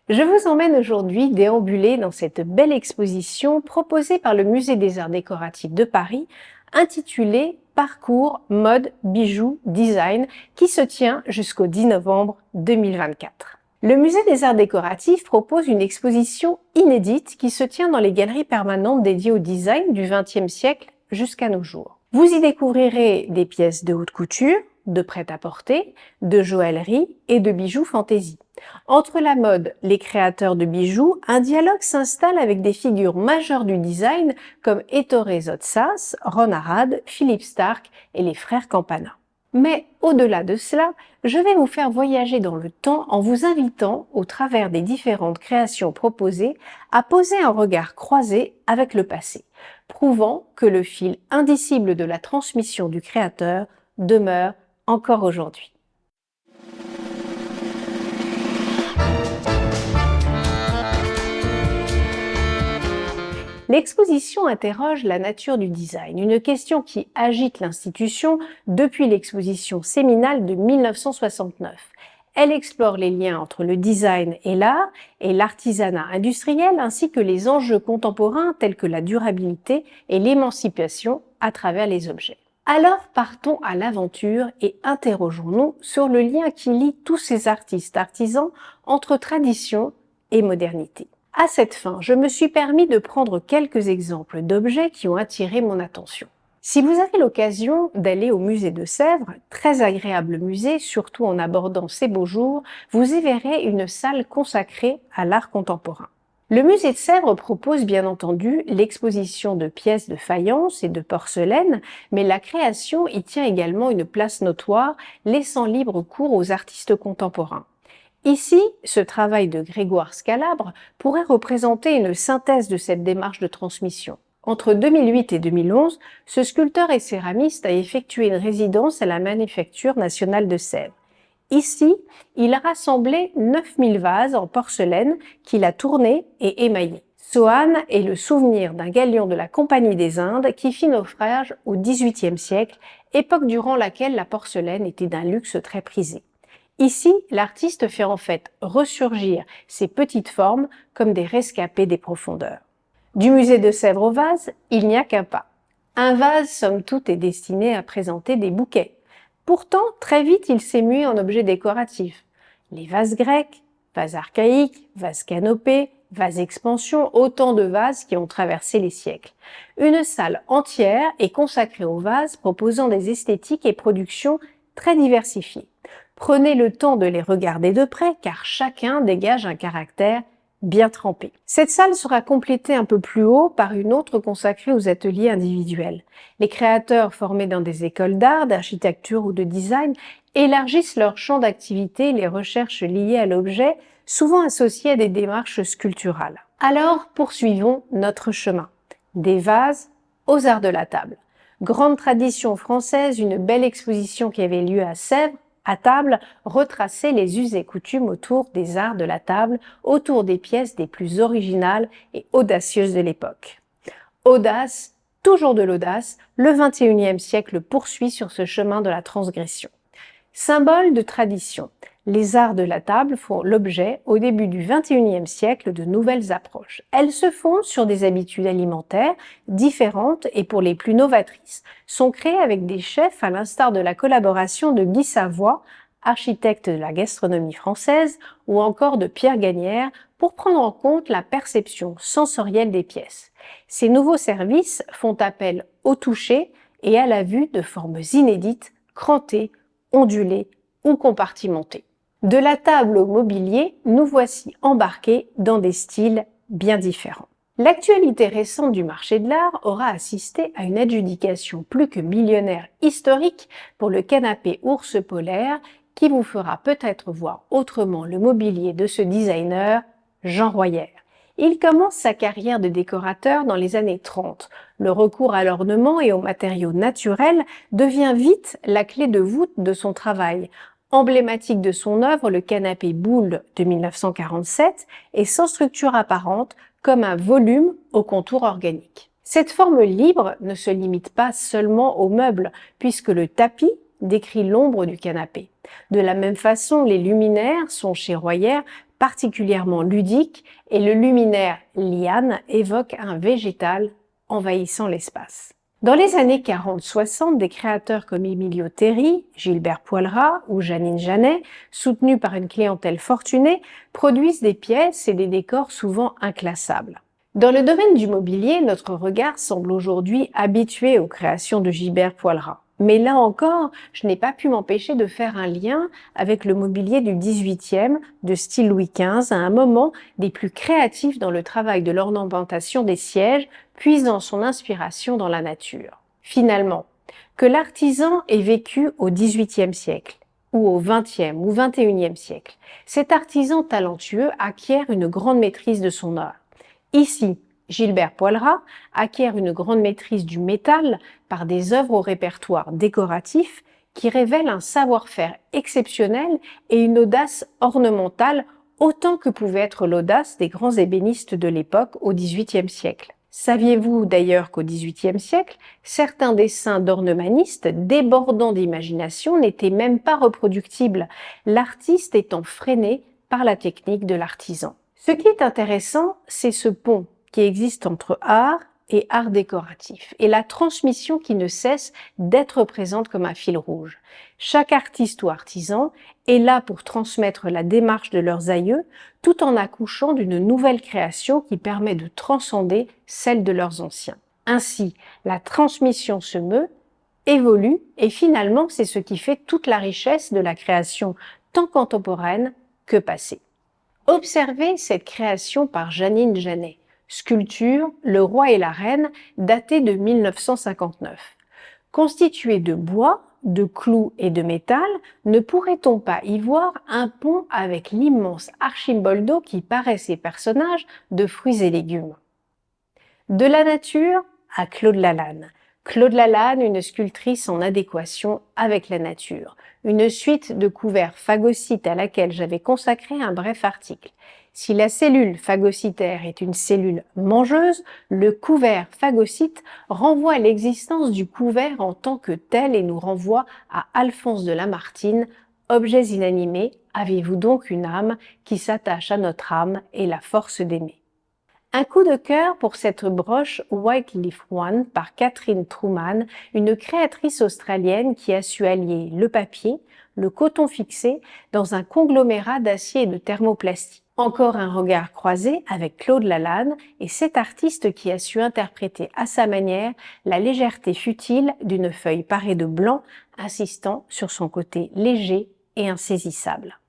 Je vous emmène aujourd'hui déambuler dans cette belle exposition proposée par le Musée des Arts Décoratifs de Paris, intitulée Parcours, mode, bijoux, design, qui se tient jusqu'au 10 novembre 2024. Le Musée des Arts Décoratifs propose une exposition inédite qui se tient dans les galeries permanentes dédiées au design du XXe siècle jusqu'à nos jours. Vous y découvrirez des pièces de haute couture, de prêt-à-porter, de joaillerie et de bijoux fantaisie. Entre la mode, les créateurs de bijoux, un dialogue s'installe avec des figures majeures du design comme Ettore Zotsas, Ron Arad, Philippe Starck et les frères Campana. Mais au-delà de cela, je vais vous faire voyager dans le temps en vous invitant, au travers des différentes créations proposées, à poser un regard croisé avec le passé, prouvant que le fil indicible de la transmission du créateur demeure encore aujourd'hui. L'exposition interroge la nature du design, une question qui agite l'institution depuis l'exposition séminale de 1969. Elle explore les liens entre le design et l'art et l'artisanat industriel ainsi que les enjeux contemporains tels que la durabilité et l'émancipation à travers les objets. Alors partons à l'aventure et interrogeons-nous sur le lien qui lie tous ces artistes artisans entre tradition et modernité. À cette fin, je me suis permis de prendre quelques exemples d'objets qui ont attiré mon attention. Si vous avez l'occasion d'aller au musée de Sèvres, très agréable musée, surtout en abordant ces beaux jours, vous y verrez une salle consacrée à l'art contemporain. Le musée de Sèvres propose bien entendu l'exposition de pièces de faïence et de porcelaine, mais la création y tient également une place notoire, laissant libre cours aux artistes contemporains. Ici, ce travail de Grégoire Scalabre pourrait représenter une synthèse de cette démarche de transmission. Entre 2008 et 2011, ce sculpteur et céramiste a effectué une résidence à la Manufacture nationale de Sèvres. Ici, il a rassemblé 9000 vases en porcelaine qu'il a tournés et émaillés. Soane est le souvenir d'un galion de la Compagnie des Indes qui fit naufrage au XVIIIe siècle, époque durant laquelle la porcelaine était d'un luxe très prisé. Ici, l'artiste fait en fait ressurgir ces petites formes comme des rescapés des profondeurs. Du musée de Sèvres au vase, il n'y a qu'un pas. Un vase, somme toute, est destiné à présenter des bouquets. Pourtant, très vite, il s'est mué en objet décoratif. Les vases grecs, vases archaïques, vases canopés, vases expansion, autant de vases qui ont traversé les siècles. Une salle entière est consacrée aux vases, proposant des esthétiques et productions très diversifiées. Prenez le temps de les regarder de près car chacun dégage un caractère bien trempé. Cette salle sera complétée un peu plus haut par une autre consacrée aux ateliers individuels. Les créateurs formés dans des écoles d'art, d'architecture ou de design élargissent leur champ d'activité et les recherches liées à l'objet, souvent associées à des démarches sculpturales. Alors poursuivons notre chemin. Des vases aux arts de la table. Grande tradition française, une belle exposition qui avait lieu à Sèvres, à table, retracer les us et coutumes autour des arts de la table, autour des pièces des plus originales et audacieuses de l'époque. Audace, toujours de l'audace, le XXIe siècle poursuit sur ce chemin de la transgression. Symbole de tradition, les arts de la table font l'objet, au début du XXIe siècle, de nouvelles approches. Elles se fondent sur des habitudes alimentaires différentes et, pour les plus novatrices, sont créées avec des chefs à l'instar de la collaboration de Guy Savoy, architecte de la gastronomie française, ou encore de Pierre Gagnère, pour prendre en compte la perception sensorielle des pièces. Ces nouveaux services font appel au toucher et à la vue de formes inédites, crantées, ondulées ou compartimentées. De la table au mobilier, nous voici embarqués dans des styles bien différents. L'actualité récente du marché de l'art aura assisté à une adjudication plus que millionnaire historique pour le canapé ours polaire qui vous fera peut-être voir autrement le mobilier de ce designer, Jean Royer. Il commence sa carrière de décorateur dans les années 30. Le recours à l'ornement et aux matériaux naturels devient vite la clé de voûte de son travail. Emblématique de son œuvre, le canapé boule de 1947 est sans structure apparente, comme un volume au contour organique. Cette forme libre ne se limite pas seulement aux meubles, puisque le tapis décrit l'ombre du canapé. De la même façon, les luminaires sont chez Royer particulièrement ludique et le luminaire liane évoque un végétal envahissant l'espace. Dans les années 40-60, des créateurs comme Emilio Terry, Gilbert Poilras ou Janine Janet, soutenus par une clientèle fortunée, produisent des pièces et des décors souvent inclassables. Dans le domaine du mobilier, notre regard semble aujourd'hui habitué aux créations de Gilbert Poilras. Mais là encore, je n'ai pas pu m'empêcher de faire un lien avec le mobilier du XVIIIe, de style Louis XV, à un moment des plus créatifs dans le travail de l'ornementation des sièges, puisant son inspiration dans la nature. Finalement, que l'artisan ait vécu au XVIIIe siècle, ou au XXe ou XXIe siècle, cet artisan talentueux acquiert une grande maîtrise de son art. Ici, Gilbert Poilras acquiert une grande maîtrise du métal par des œuvres au répertoire décoratif qui révèlent un savoir-faire exceptionnel et une audace ornementale autant que pouvait être l'audace des grands ébénistes de l'époque au XVIIIe siècle. Saviez-vous d'ailleurs qu'au XVIIIe siècle, certains dessins d'ornemanistes débordant d'imagination n'étaient même pas reproductibles, l'artiste étant freiné par la technique de l'artisan. Ce qui est intéressant, c'est ce pont qui existe entre art et art décoratif, et la transmission qui ne cesse d'être présente comme un fil rouge. Chaque artiste ou artisan est là pour transmettre la démarche de leurs aïeux, tout en accouchant d'une nouvelle création qui permet de transcender celle de leurs anciens. Ainsi, la transmission se meut, évolue, et finalement, c'est ce qui fait toute la richesse de la création tant contemporaine que passée. Observez cette création par Janine Janet. Sculpture Le Roi et la Reine, datée de 1959. Constituée de bois, de clous et de métal, ne pourrait-on pas y voir un pont avec l'immense Archimboldo qui paraît ces personnages de fruits et légumes? De la nature à Claude Lalanne. Claude Lalanne, une sculptrice en adéquation avec la nature. Une suite de couverts phagocytes à laquelle j'avais consacré un bref article. Si la cellule phagocytaire est une cellule mangeuse, le couvert phagocyte renvoie à l'existence du couvert en tant que tel et nous renvoie à Alphonse de Lamartine. Objets inanimés, avez-vous donc une âme qui s'attache à notre âme et la force d'aimer? Un coup de cœur pour cette broche White Leaf One par Catherine Truman, une créatrice australienne qui a su allier le papier, le coton fixé dans un conglomérat d'acier et de thermoplastique. Encore un regard croisé avec Claude Lalanne et cet artiste qui a su interpréter à sa manière la légèreté futile d'une feuille parée de blanc, insistant sur son côté léger et insaisissable.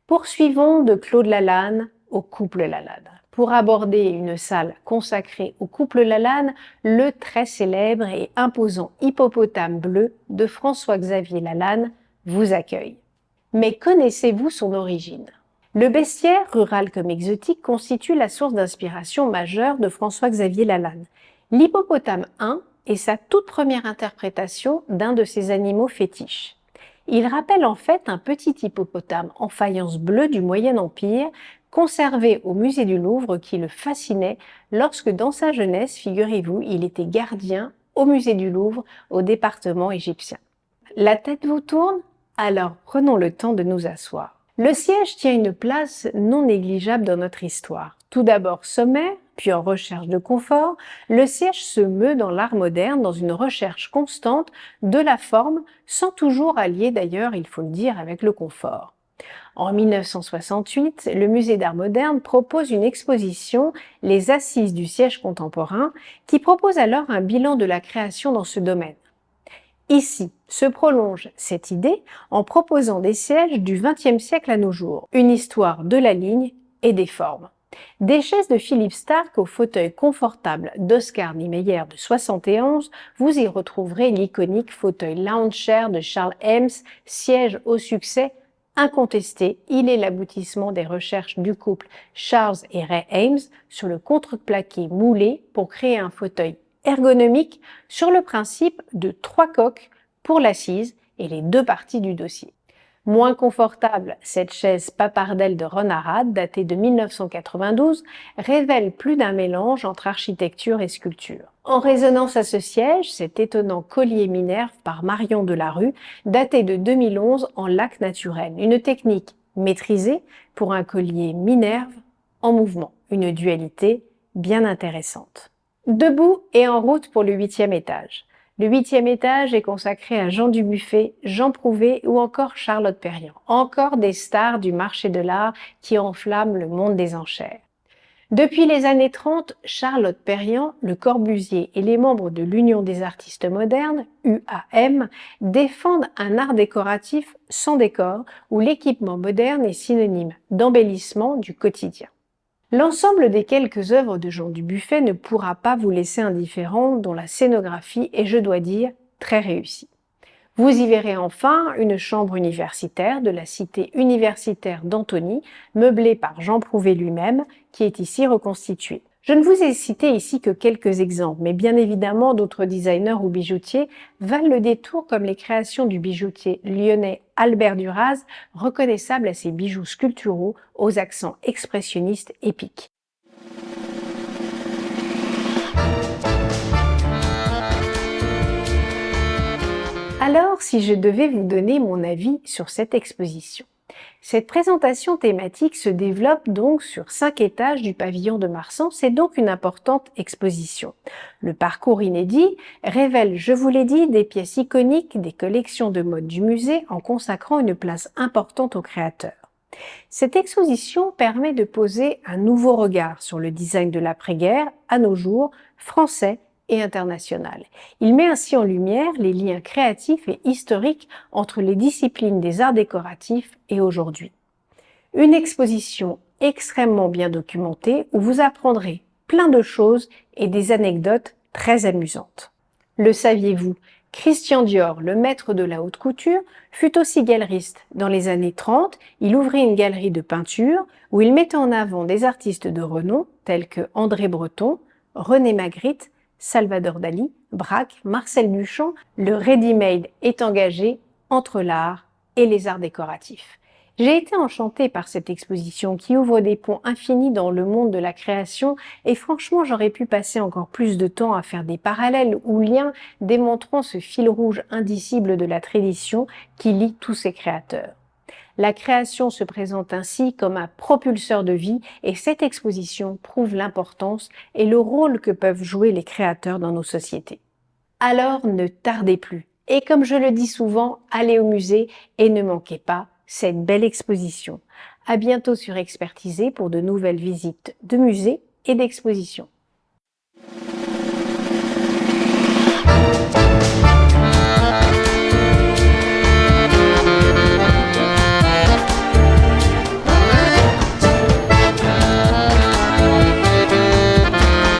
Poursuivons de Claude Lalanne au couple Lalanne. Pour aborder une salle consacrée au couple Lalanne, le très célèbre et imposant hippopotame bleu de François-Xavier Lalanne vous accueille. Mais connaissez-vous son origine? Le bestiaire, rural comme exotique, constitue la source d'inspiration majeure de François-Xavier Lalanne. L'hippopotame 1 est sa toute première interprétation d'un de ses animaux fétiches. Il rappelle en fait un petit hippopotame en faïence bleue du Moyen Empire, conservé au musée du Louvre qui le fascinait lorsque dans sa jeunesse, figurez-vous, il était gardien au musée du Louvre au département égyptien. La tête vous tourne? Alors prenons le temps de nous asseoir. Le siège tient une place non négligeable dans notre histoire. Tout d'abord sommaire, puis en recherche de confort, le siège se meut dans l'art moderne dans une recherche constante de la forme, sans toujours allier d'ailleurs, il faut le dire, avec le confort. En 1968, le Musée d'Art moderne propose une exposition, Les Assises du siège contemporain, qui propose alors un bilan de la création dans ce domaine. Ici se prolonge cette idée en proposant des sièges du XXe siècle à nos jours, une histoire de la ligne et des formes. Des chaises de Philippe Starck au fauteuil confortable d'Oscar Niemeyer de 71, vous y retrouverez l'iconique fauteuil lounge chair de Charles Eames, siège au succès incontesté. Il est l'aboutissement des recherches du couple Charles et Ray Eames sur le contreplaqué moulé pour créer un fauteuil ergonomique sur le principe de 3 coques pour l'assise et les 2 parties du dossier. Moins confortable, cette chaise papardelle de Ron Arad, datée de 1992, révèle plus d'un mélange entre architecture et sculpture. En résonance à ce siège, cet étonnant collier Minerve par Marion Delarue, daté de 2011 en lac naturel, une technique maîtrisé pour un collier Minerve en mouvement. Une dualité bien intéressante. Debout et en route pour le 8e étage. Le 8e étage est consacré à Jean Dubuffet, Jean Prouvé ou encore Charlotte Perriand. Encore des stars du marché de l'art qui enflamment le monde des enchères. Depuis les années 30, Charlotte Perriand, Le Corbusier et les membres de l'Union des artistes modernes, UAM, défendent un art décoratif sans décor où l'équipement moderne est synonyme d'embellissement du quotidien. L'ensemble des quelques œuvres de Jean Dubuffet ne pourra pas vous laisser indifférent, dont la scénographie est, je dois dire, très réussie. Vous y verrez enfin une chambre universitaire de la cité universitaire d'Antony, meublée par Jean Prouvé lui-même, qui est ici reconstituée. Je ne vous ai cité ici que quelques exemples, mais bien évidemment d'autres designers ou bijoutiers valent le détour comme les créations du bijoutier lyonnais Albert Duraz, reconnaissable à ses bijoux sculpturaux aux accents expressionnistes épiques. Alors, si je devais vous donner mon avis sur cette exposition. Cette présentation thématique se développe donc sur 5 étages du pavillon de Marsan, c'est donc une importante exposition. Le parcours inédit révèle, je vous l'ai dit, des pièces iconiques des collections de mode du musée en consacrant une place importante aux créateurs. Cette exposition permet de poser un nouveau regard sur le design de l'après-guerre, à nos jours, français et international. Il met ainsi en lumière les liens créatifs et historiques entre les disciplines des arts décoratifs et aujourd'hui. Une exposition extrêmement bien documentée où vous apprendrez plein de choses et des anecdotes très amusantes. Le saviez-vous? Christian Dior, le maître de la haute couture, fut aussi galeriste. Dans les années 30, il ouvrit une galerie de peinture où il mettait en avant des artistes de renom tels que André Breton, René Magritte, Salvador Dali, Braque, Marcel Duchamp. Le ready-made est engagé entre l'art et les arts décoratifs. J'ai été enchantée par cette exposition qui ouvre des ponts infinis dans le monde de la création et franchement j'aurais pu passer encore plus de temps à faire des parallèles ou liens démontrant ce fil rouge indicible de la tradition qui lie tous ces créateurs. La création se présente ainsi comme un propulseur de vie et cette exposition prouve l'importance et le rôle que peuvent jouer les créateurs dans nos sociétés. Alors ne tardez plus et comme je le dis souvent, allez au musée et ne manquez pas cette belle exposition. À bientôt sur Expertisé pour de nouvelles visites de musées et d'expositions.